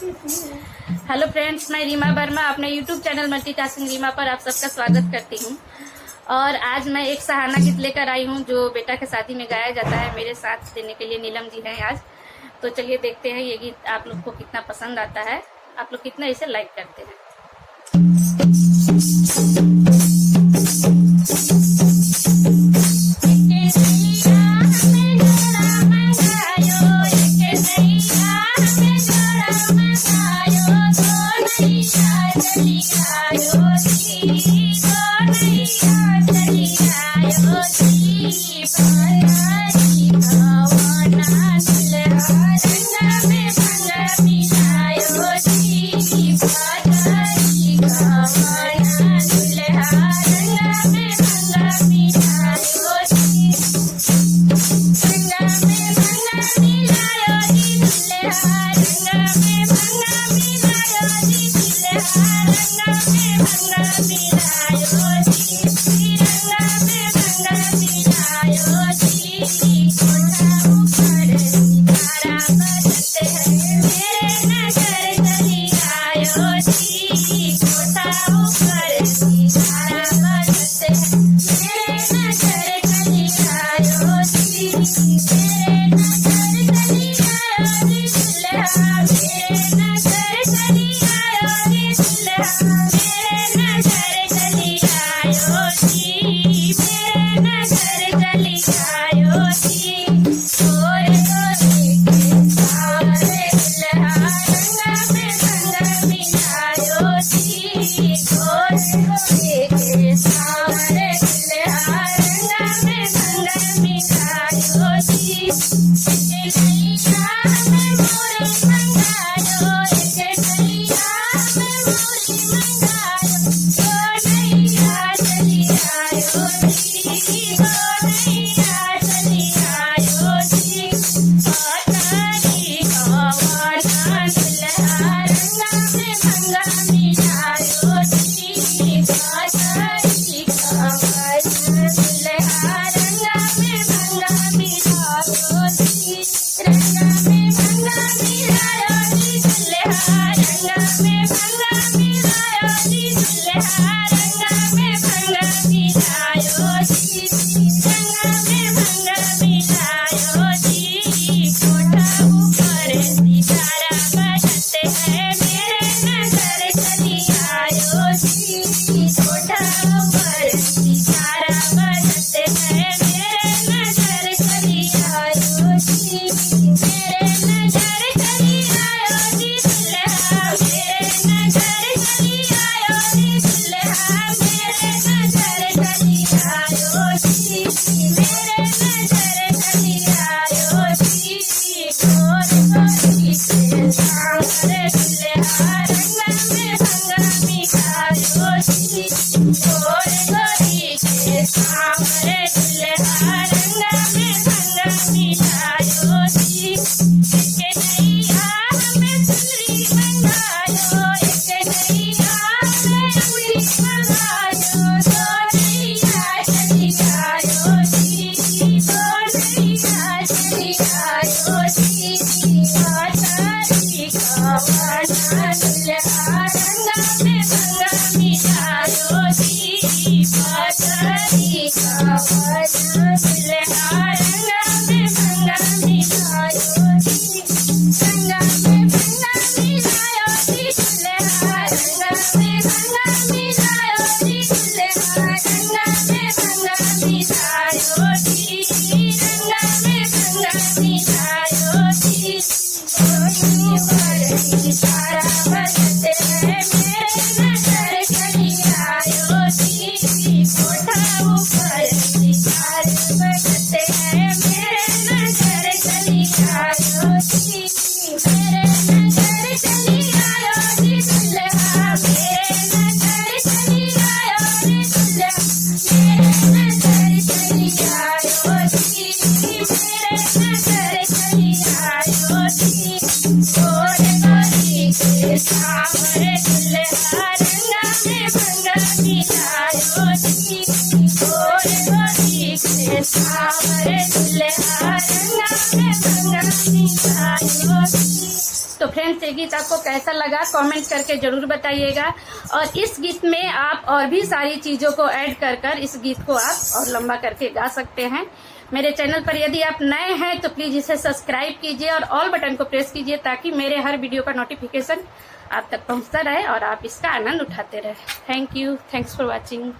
Hello friends, मैं रीमा वर्मा अपने YouTube channel multitasking Reema पर आप सबका स्वागत करती हूँ। और आज मैं एक सहाना गीत लेकर आई हूँ जो बेटा के शादी में गाया जाता है। मेरे साथ देने के लिए नीलम जी हैं आज। तो चलिए देखते हैं ये गीत आप लोग को कितना पसंद आता है, आप लोग कितना इसे लाइक करते हैं। तो फ्रेंड्स, ये गीत आपको कैसा लगा कमेंट करके जरूर बताइएगा। और इस गीत में आप और भी सारी चीज़ों को ऐड कर इस गीत को आप और लंबा करके गा सकते हैं। मेरे चैनल पर यदि आप नए हैं तो प्लीज़ इसे सब्सक्राइब कीजिए और ऑल बटन को प्रेस कीजिए, ताकि मेरे हर वीडियो का नोटिफिकेशन आप तक पहुंचता रहे और आप इसका आनंद उठाते रहे। Thank you, thanks for watching.